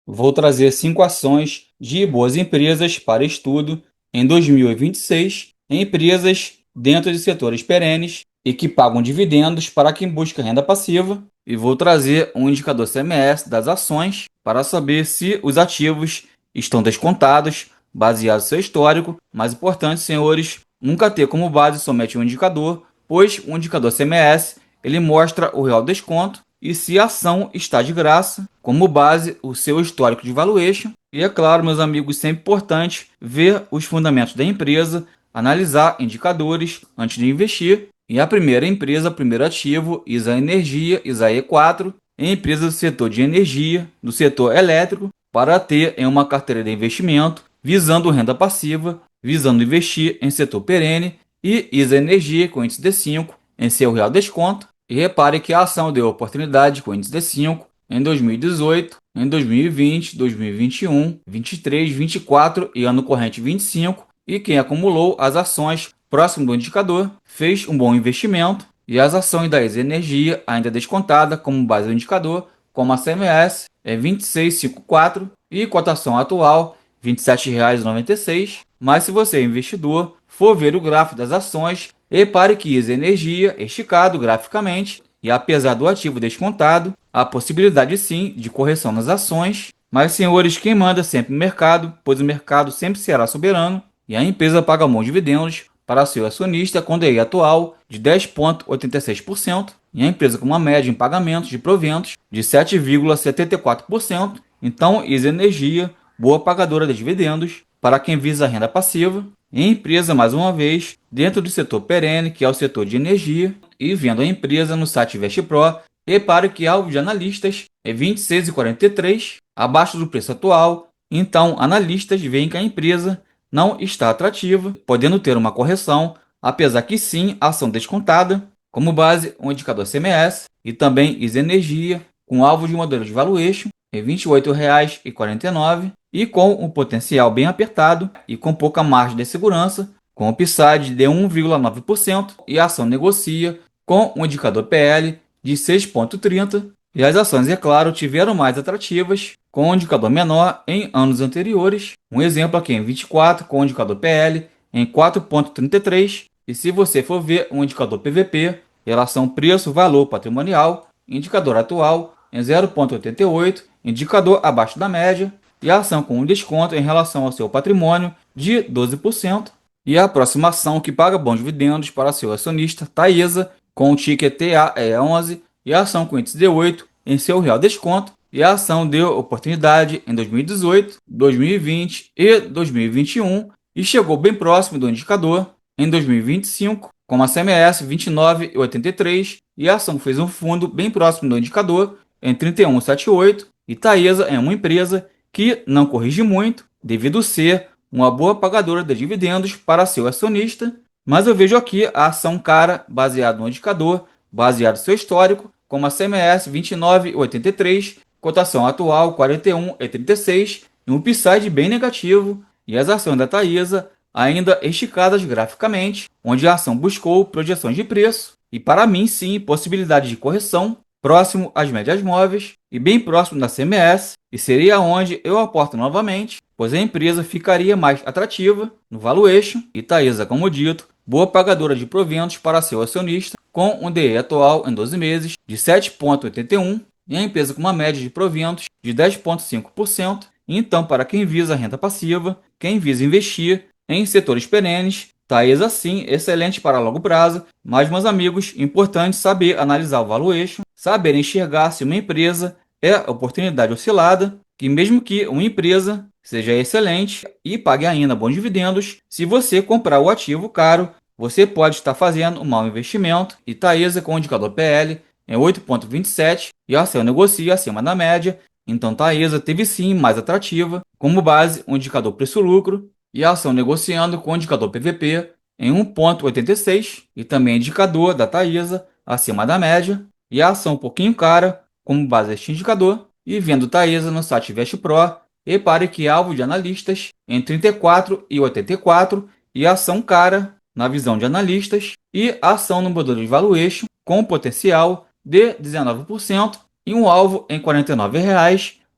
Vou trazer 5 ações de boas empresas para estudo em 2026, em empresas dentro de setores perenes e que pagam dividendos para quem busca renda passiva. E vou trazer um indicador CMS das ações para saber se os ativos estão descontados, baseado no seu histórico. Mais importante, senhores, nunca ter como base somente um indicador, pois o indicador CMS ele mostra o real desconto e se a ação está de graça, como base o seu histórico de valuation. E é claro, meus amigos, sempre importante ver os fundamentos da empresa, analisar indicadores antes de investir. E a primeira empresa, primeiro ativo, ISA Energia, ISA E4, é empresa do setor de energia, do setor elétrico, para ter em uma carteira de investimento, visando renda passiva, visando investir em setor perene, e ISA Energia com índice D5 em seu real desconto. E repare que a ação deu oportunidade com o índice D5 em 2018, em 2020, 2021, 23, 24 e ano corrente 25, e quem acumulou as ações próximo do indicador fez um bom investimento, e as ações da ISA Energia ainda descontada como base do indicador, como a CMS, é 26,54 e cotação atual R$ 27,96. Mas se você é investidor, for ver o gráfico das ações, repare que ISA Energia é esticado graficamente e apesar do ativo descontado, há possibilidade sim de correção nas ações. Mas, senhores, quem manda sempre o mercado, pois o mercado sempre será soberano e a empresa paga bons dividendos para seu acionista com DI atual de 10,86% e a empresa com uma média em pagamentos de proventos de 7,74%. Então, ISA Energia, boa pagadora de dividendos para quem visa renda passiva. E a empresa, mais uma vez, dentro do setor perene, que é o setor de energia, e vendo a empresa no site InvestPro, repare que alvo de analistas é 26,43, abaixo do preço atual. Então, analistas veem que a empresa não está atrativa, podendo ter uma correção, apesar que sim, a ação descontada, como base o indicador CMS e também ISA Energia, com alvo de modelo de valuation em R$ 28,49 e com um potencial bem apertado e com pouca margem de segurança, com upside de 1,9% e a ação negocia com um indicador PL de 6,30 e as ações, é claro, tiveram mais atrativas com um indicador menor em anos anteriores. Um exemplo aqui em 24 com o indicador PL em 4,33 e se você for ver um indicador PVP, relação preço-valor patrimonial, indicador atual em 0,88, indicador abaixo da média e a ação com um desconto em relação ao seu patrimônio de 12%. E a próxima ação que paga bons dividendos para seu acionista, Taesa, com o ticker TAE11 e a ação com índice D8 em seu real desconto. E a ação deu oportunidade em 2018, 2020 e 2021 e chegou bem próximo do indicador em 2025, com a CMS 29,83 e a ação fez um fundo bem próximo do indicador em 31,78 e Taesa é uma empresa que não corrige muito, devido ser uma boa pagadora de dividendos para seu acionista, mas eu vejo aqui a ação cara baseada no indicador, baseado no seu histórico, como a CMS 29,83, cotação atual 41,36 e um upside bem negativo, e as ações da Taesa ainda esticadas graficamente, onde a ação buscou projeções de preço, e para mim sim, possibilidade de correção, próximo às médias móveis e bem próximo da CMS, e seria onde eu aporto novamente, pois a empresa ficaria mais atrativa no valuation e Taesa, como dito, boa pagadora de proventos para seu acionista, com um DE atual em 12 meses de 7,81 e a empresa com uma média de proventos de 10,5%. Então, para quem visa renda passiva, quem visa investir em setores perenes, Taesa sim, excelente para longo prazo, mas, meus amigos, importante saber analisar o valuation, saber enxergar se uma empresa é oportunidade oscilada, que mesmo que uma empresa seja excelente e pague ainda bons dividendos, se você comprar o ativo caro, você pode estar fazendo um mau investimento. E Taesa com o indicador PL em 8,27 e a ação negocia acima da média, então Taesa teve sim mais atrativa, como base o indicador preço-lucro e a ação negociando com o indicador PVP em 1,86 e também indicador da Taesa acima da média e a ação um pouquinho cara, como base este indicador, e vendo Taesa no site InvestPro, repare que alvo de analistas em 34,84 e a ação cara na visão de analistas e a ação no modelo de valuation com potencial de 19% e um alvo em R$ 49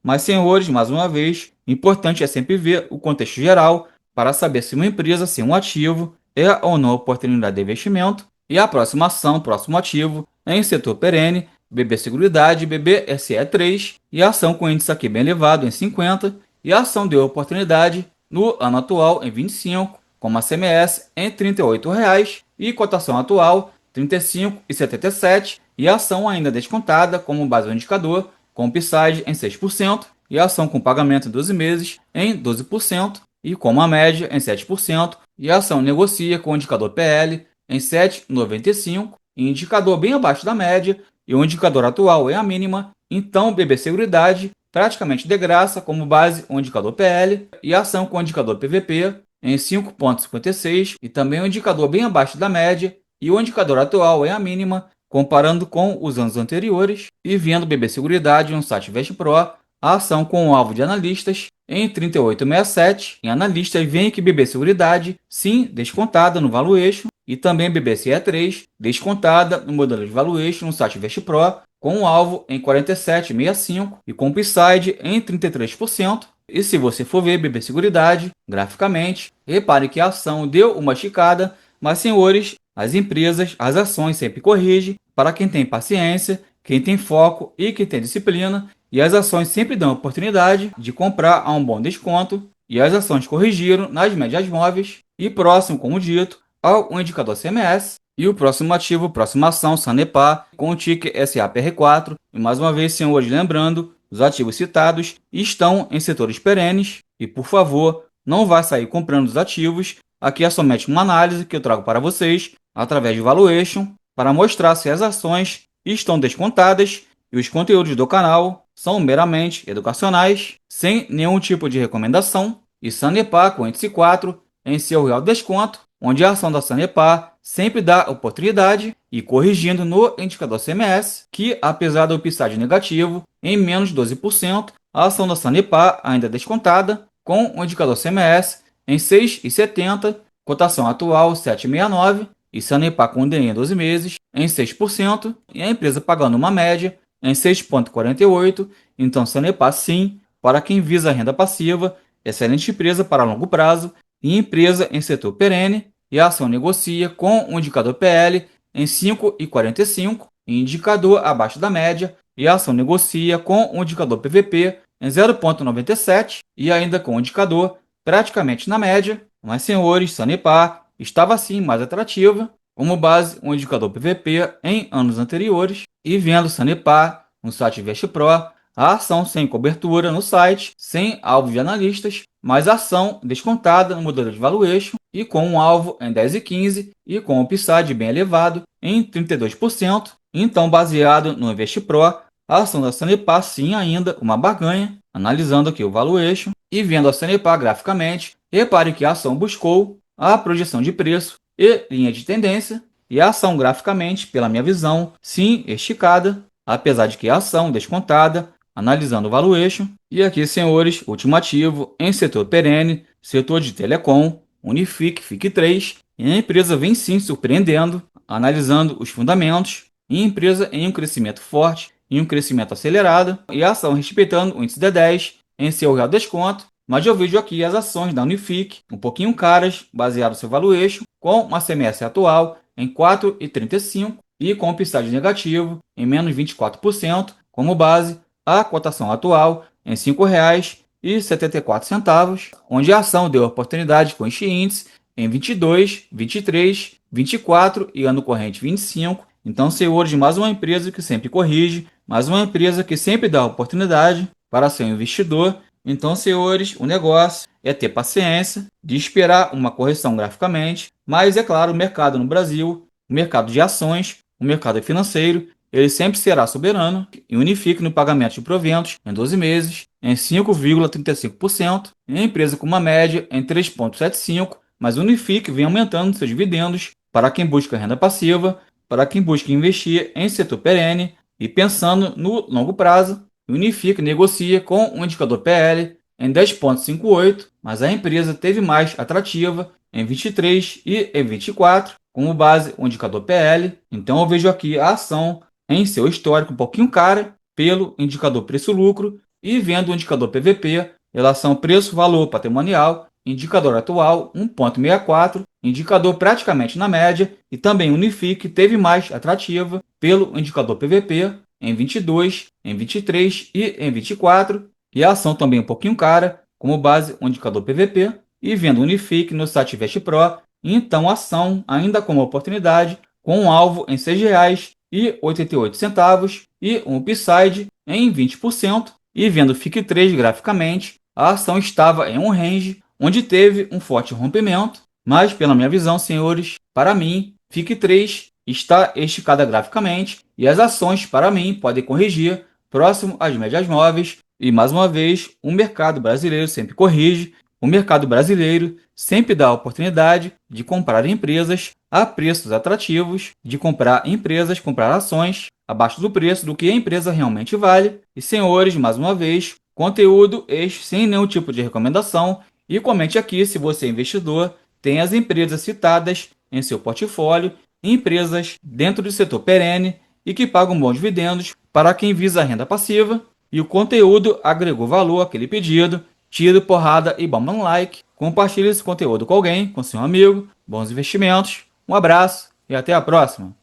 Mas, senhores, mais uma vez, o importante é sempre ver o contexto geral para saber se uma empresa, se um ativo, é ou não oportunidade de investimento. E a próxima ação, próximo ativo, é em setor perene, BB Seguridade, BBSE3, e a ação com índice aqui bem elevado em 50, e a ação deu oportunidade no ano atual em 25, com uma CMS em R$ 38,00 e cotação atual R$ 35,77, e a ação ainda descontada como base do indicador, com upside em 6%, e a ação com pagamento em 12 meses em 12%, e com uma média em 7%, e a ação negocia com o indicador PL em 7,95, e indicador bem abaixo da média, e o indicador atual é a mínima, então BB Seguridade praticamente de graça como base o indicador PL, e a ação com o indicador PVP em 5,56, e também o indicador bem abaixo da média, e o indicador atual é a mínima, comparando com os anos anteriores, e vendo BB Seguridade no site VestPro, a ação com o alvo de analistas em 38,67, em analistas veem que BB Seguridade, sim, descontada no valuation, e também BBSE3, descontada no modelo de valuation no site VestPro, com o alvo em 47,65 e com upside em 33%. E se você for ver BB Seguridade, graficamente, repare que a ação deu uma esticada, mas, senhores, as empresas, as ações sempre corrigem para quem tem paciência, quem tem foco e quem tem disciplina, e as ações sempre dão oportunidade de comprar a um bom desconto, e as ações corrigiram nas médias móveis e próximo, como dito, ao indicador CMS, e o próximo ativo, próxima ação, Sanepar, com o ticker SAPR4, e mais uma vez, senhores, lembrando, os ativos citados estão em setores perenes, e por favor, não vá sair comprando os ativos, aqui é somente uma análise que eu trago para vocês, através de valuation, para mostrar se as ações estão descontadas, e os conteúdos do canal são meramente educacionais, sem nenhum tipo de recomendação, e Sanepar com índice 4 em seu real desconto, onde a ação da Sanepar sempre dá oportunidade e corrigindo no indicador CMS, que apesar do upside negativo, em menos 12%, a ação da Sanepar ainda é descontada, com o indicador CMS em 6,70, cotação atual 7,69, e Sanepar com DI em 12 meses em 6%, e a empresa pagando uma média em 6,48, então Sanepar sim, para quem visa renda passiva, excelente empresa para longo prazo, e empresa em setor perene, e a ação negocia com o indicador PL em 5,45, e indicador abaixo da média, e a ação negocia com o indicador PVP em 0,97 e ainda com o indicador praticamente na média, mas, senhores, Sanepar estava sim mais atrativa, como base o indicador PVP em anos anteriores, e vendo Sanepar no site VestPro, a ação sem cobertura no site, sem alvo de analistas, mas ação descontada no modelo de valuation e com um alvo em 10,15 e com o upside bem elevado em 32%. Então, baseado no VestPro, a ação da Sanepar sim ainda uma barganha, analisando aqui o valuation e vendo a Sanepar graficamente, repare que a ação buscou a projeção de preço e linha de tendência, e a ação graficamente, pela minha visão, sim esticada, apesar de que a ação descontada, analisando o valuation. E aqui, senhores, último ativo em setor perene, setor de telecom, Unifique, FIC3, e a empresa vem sim surpreendendo, analisando os fundamentos, e a empresa em um crescimento forte, em um crescimento acelerado, e a ação respeitando o índice D10 em seu real desconto, mas eu vejo aqui as ações da Unifique um pouquinho caras, baseado no seu valuation, com uma CMS atual em 4,35 e com upside negativo em menos 24%, como base a cotação atual em R$ 5,74, onde a ação deu oportunidade com este índice em 22, 23, 24 e ano corrente 25. Então, senhores, mais uma empresa que sempre corrige, mais uma empresa que sempre dá oportunidade para seu investidor. Então, senhores, o negócio é ter paciência de esperar uma correção graficamente, mas é claro, o mercado no Brasil, o mercado de ações, o mercado financeiro, ele sempre será soberano e unifique no pagamento de proventos em 12 meses em 5,35%, e a empresa com uma média em 3,75%, mas unifique vem aumentando seus dividendos para quem busca renda passiva, para quem busca investir em setor perene e pensando no longo prazo. Unifique negocia com o indicador PL em 10,58, mas a empresa teve mais atrativa em 23 e em 24, como base o indicador PL. Então eu vejo aqui a ação em seu histórico um pouquinho cara pelo indicador preço-lucro e vendo o indicador PVP, relação preço-valor patrimonial, indicador atual 1,64, indicador praticamente na média, e também o Unifique teve mais atrativa pelo indicador PVP em 22, em 23 e em 24, e a ação também um pouquinho cara, como base o indicador PVP, e vendo o Unifique no site Invest Pro, então a ação ainda com uma oportunidade, com um alvo em R$ 6,88 e um upside em 20%, e vendo o FIC3 graficamente, a ação estava em um range onde teve um forte rompimento, mas pela minha visão, senhores, para mim, FIC3 está esticada graficamente e as ações, para mim, podem corrigir próximo às médias móveis, e mais uma vez, o mercado brasileiro sempre corrige. O mercado brasileiro sempre dá a oportunidade de comprar empresas a preços atrativos, de comprar empresas, comprar ações abaixo do preço do que a empresa realmente vale. E, senhores, mais uma vez, conteúdo este sem nenhum tipo de recomendação. E comente aqui se você é investidor, tem as empresas citadas em seu portfólio, empresas dentro do setor perene e que pagam bons dividendos para quem visa a renda passiva. E o conteúdo agregou valor àquele pedido. Tiro, porrada e bomba no like. Compartilhe esse conteúdo com alguém, com seu amigo. Bons investimentos. Um abraço e até a próxima.